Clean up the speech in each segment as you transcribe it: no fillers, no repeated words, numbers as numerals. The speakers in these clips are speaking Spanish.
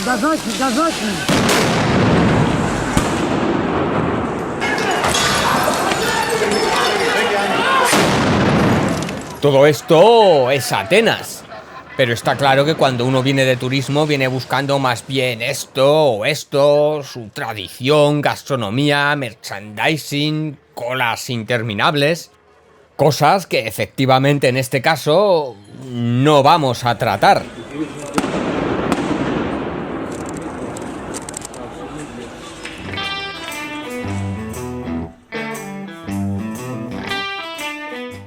Gazaki. Todo esto es Atenas. Pero está claro que cuando uno viene de turismo viene buscando más bien esto, su tradición, gastronomía, merchandising, colas interminables. Cosas que efectivamente en este caso no vamos a tratar.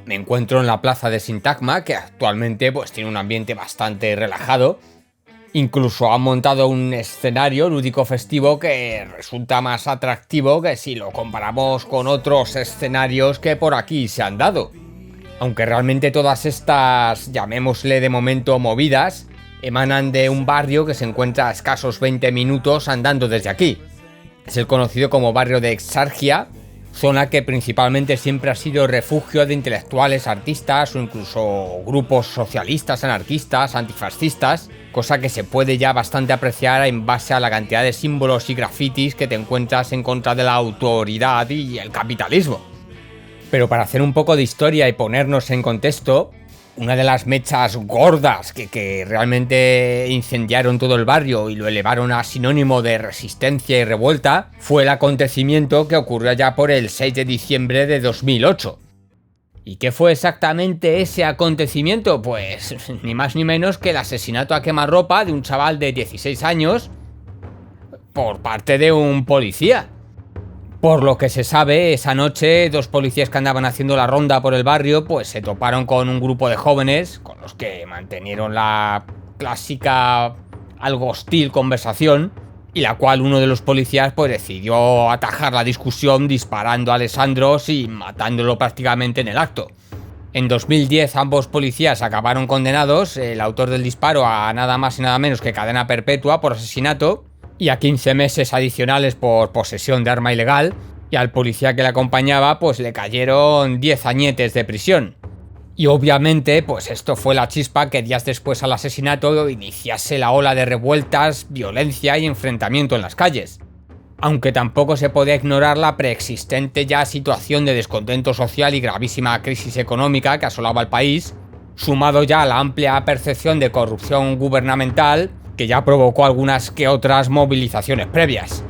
Me encuentro en la plaza de Sintagma, que actualmente pues tiene un ambiente bastante relajado. Incluso han montado un escenario lúdico festivo que resulta más atractivo que si lo comparamos con otros escenarios que por aquí se han dado. Aunque realmente todas estas, llamémosle de momento movidas, emanan de un barrio que se encuentra a escasos 20 minutos andando desde aquí. Es el conocido como barrio de Exargia, zona que principalmente siempre ha sido refugio de intelectuales, artistas o incluso grupos socialistas, anarquistas, antifascistas, cosa que se puede ya bastante apreciar en base a la cantidad de símbolos y grafitis que te encuentras en contra de la autoridad y el capitalismo. Pero para hacer un poco de historia y ponernos en contexto, una de las mechas gordas que realmente incendiaron todo el barrio y lo elevaron a sinónimo de resistencia y revuelta fue el acontecimiento que ocurrió ya por el 6 de diciembre de 2008. ¿Y qué fue exactamente ese acontecimiento? Pues ni más ni menos que el asesinato a quemarropa de un chaval de 16 años por parte de un policía. Por lo que se sabe, esa noche dos policías que andaban haciendo la ronda por el barrio pues se toparon con un grupo de jóvenes con los que mantenieron la clásica algo hostil conversación, y la cual uno de los policías pues decidió atajar la discusión disparando a Alessandros y matándolo prácticamente en el acto. En 2010 ambos policías acabaron condenados, el autor del disparo a nada más y nada menos que cadena perpetua por asesinato y a 15 meses adicionales por posesión de arma ilegal, y al policía que le acompañaba pues le cayeron 10 añetes de prisión. Y obviamente pues esto fue la chispa que días después al asesinato iniciase la ola de revueltas, violencia y enfrentamiento en las calles. Aunque tampoco se podía ignorar la preexistente ya situación de descontento social y gravísima crisis económica que asolaba al país, sumado ya a la amplia percepción de corrupción gubernamental que ya provocó algunas que otras movilizaciones previas.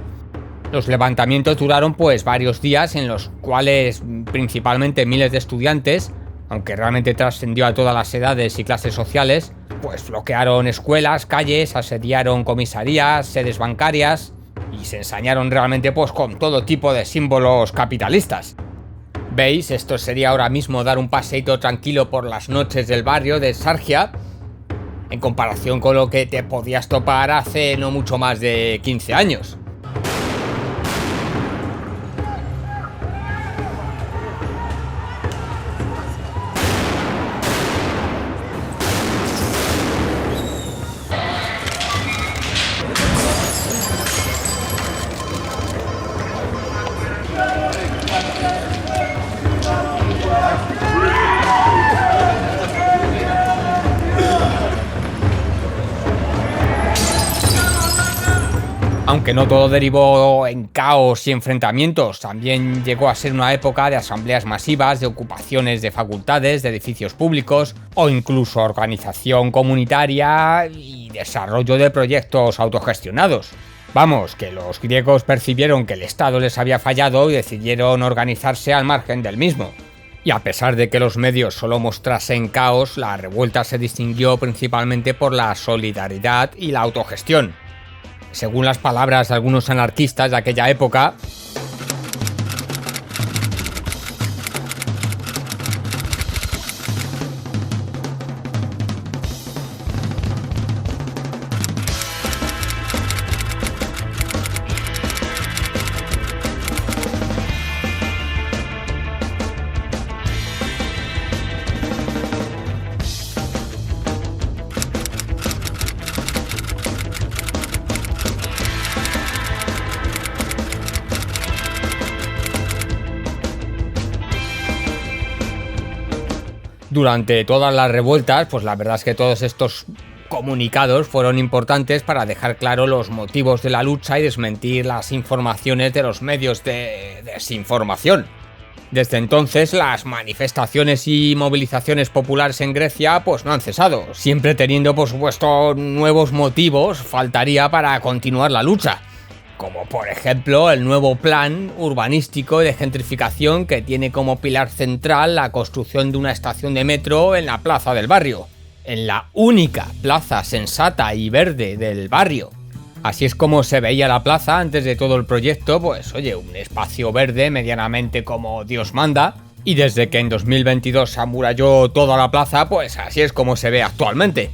Los levantamientos duraron pues varios días en los cuales principalmente miles de estudiantes, aunque realmente trascendió a todas las edades y clases sociales, pues bloquearon escuelas, calles, asediaron comisarías, sedes bancarias y se ensañaron realmente pues con todo tipo de símbolos capitalistas. ¿Veis? Esto sería ahora mismo dar un paseíto tranquilo por las noches del barrio de Exargia, en comparación con lo que te podías topar hace no mucho más de 15 años. Aunque no todo derivó en caos y enfrentamientos, también llegó a ser una época de asambleas masivas, de ocupaciones de facultades, de edificios públicos o incluso organización comunitaria y desarrollo de proyectos autogestionados. Vamos, que los griegos percibieron que el Estado les había fallado y decidieron organizarse al margen del mismo. Y a pesar de que los medios solo mostrasen caos, la revuelta se distinguió principalmente por la solidaridad y la autogestión. Según las palabras de algunos anarquistas de aquella época, durante todas las revueltas, pues la verdad es que todos estos comunicados fueron importantes para dejar claro los motivos de la lucha y desmentir las informaciones de los medios de desinformación. Desde entonces, las manifestaciones y movilizaciones populares en Grecia pues no han cesado, siempre teniendo por supuesto nuevos motivos faltaría para continuar la lucha, como por ejemplo el nuevo plan urbanístico de gentrificación que tiene como pilar central la construcción de una estación de metro en la plaza del barrio, en la única plaza sensata y verde del barrio. Así es como se veía la plaza antes de todo el proyecto, pues oye, un espacio verde medianamente como Dios manda, y desde que en 2022 se amuralló toda la plaza, pues así es como se ve actualmente.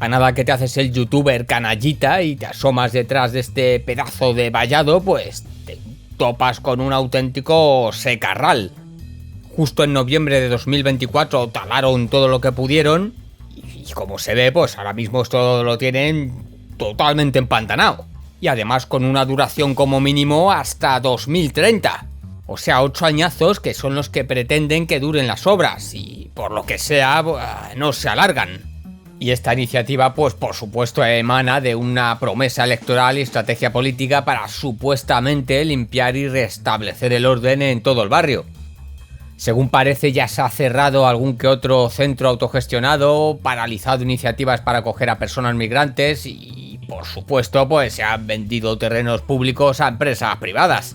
A nada que te haces el youtuber canallita y te asomas detrás de este pedazo de vallado, pues te topas con un auténtico secarral. Justo en noviembre de 2024 talaron todo lo que pudieron, y como se ve, pues ahora mismo esto lo tienen totalmente empantanado, y además con una duración como mínimo hasta 2030, o sea 8 añazos que son los que pretenden que duren las obras y por lo que sea no se alargan. Y esta iniciativa pues por supuesto emana de una promesa electoral y estrategia política para supuestamente limpiar y restablecer el orden en todo el barrio. Según parece ya se ha cerrado algún que otro centro autogestionado, paralizado iniciativas para acoger a personas migrantes y por supuesto pues se han vendido terrenos públicos a empresas privadas.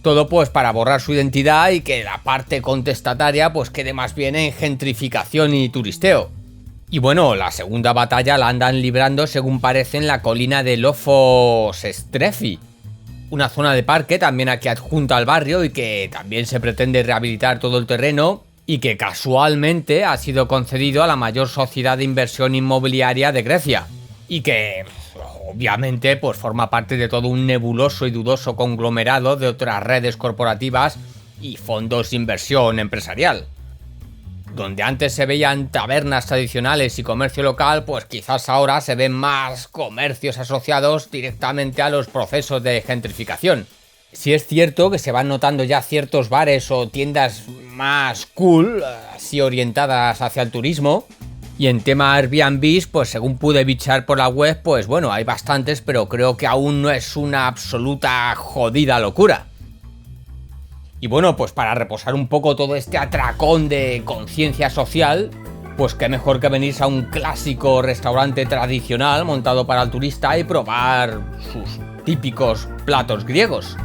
Todo pues para borrar su identidad y que la parte contestataria pues quede más bien en gentrificación y turisteo. Y bueno, la segunda batalla la andan librando según parece en la colina de Lofos Strefi, una zona de parque también aquí adjunta al barrio y que también se pretende rehabilitar todo el terreno y que casualmente ha sido concedido a la mayor sociedad de inversión inmobiliaria de Grecia y que obviamente pues forma parte de todo un nebuloso y dudoso conglomerado de otras redes corporativas y fondos de inversión empresarial. Donde antes se veían tabernas tradicionales y comercio local, pues quizás ahora se ven más comercios asociados directamente a los procesos de gentrificación. Sí es cierto que se van notando ya ciertos bares o tiendas más cool, así orientadas hacia el turismo. Y en tema Airbnb, pues según pude bichar por la web, pues bueno, hay bastantes, pero creo que aún no es una absoluta jodida locura. Y bueno, pues para reposar un poco todo este atracón de conciencia social, pues qué mejor que venirse a un clásico restaurante tradicional montado para el turista y probar sus típicos platos griegos.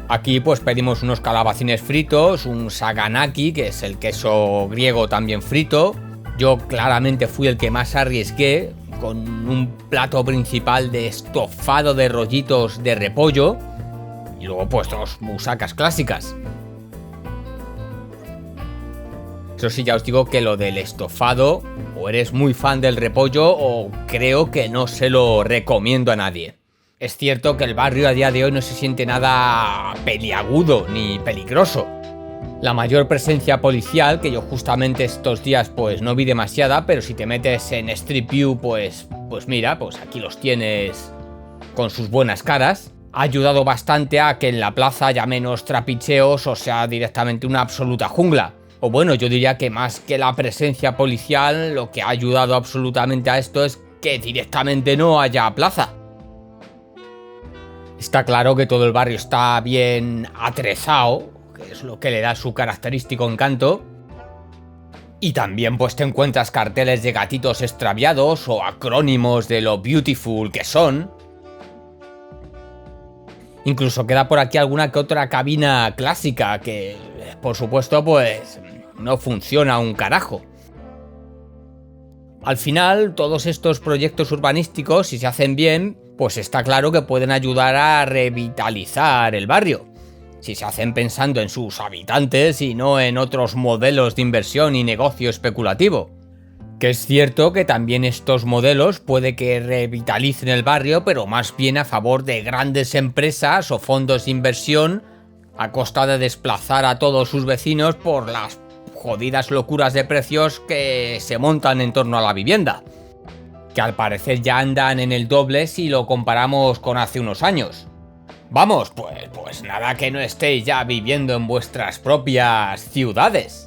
Aquí pues pedimos unos calabacines fritos, un saganaki, que es el queso griego también frito. Yo claramente fui el que más arriesgué, con un plato principal de estofado de rollitos de repollo y luego pues dos musacas clásicas. Eso sí, ya os digo que lo del estofado, o eres muy fan del repollo o creo que no se lo recomiendo a nadie. Es cierto que el barrio a día de hoy no se siente nada peliagudo ni peligroso. La mayor presencia policial, que yo justamente estos días pues no vi demasiada, pero si te metes en Street View pues mira, pues aquí los tienes con sus buenas caras. Ha ayudado bastante a que en la plaza haya menos trapicheos o sea directamente una absoluta jungla. O bueno, yo diría que más que la presencia policial, lo que ha ayudado absolutamente a esto es que directamente no haya plaza. Está claro que todo el barrio está bien atrezado, que es lo que le da su característico encanto. Y también pues te encuentras carteles de gatitos extraviados o acrónimos de lo beautiful que son. Incluso queda por aquí alguna que otra cabina clásica que, por supuesto, pues no funciona un carajo. Al final, todos estos proyectos urbanísticos, si se hacen bien, pues está claro que pueden ayudar a revitalizar el barrio. Si se hacen pensando en sus habitantes y no en otros modelos de inversión y negocio especulativo. Que es cierto que también estos modelos puede que revitalicen el barrio, pero más bien a favor de grandes empresas o fondos de inversión a costa de desplazar a todos sus vecinos por las jodidas locuras de precios que se montan en torno a la vivienda. Que al parecer ya andan en el doble si lo comparamos con hace unos años. Vamos, pues nada que no estéis ya viviendo en vuestras propias ciudades.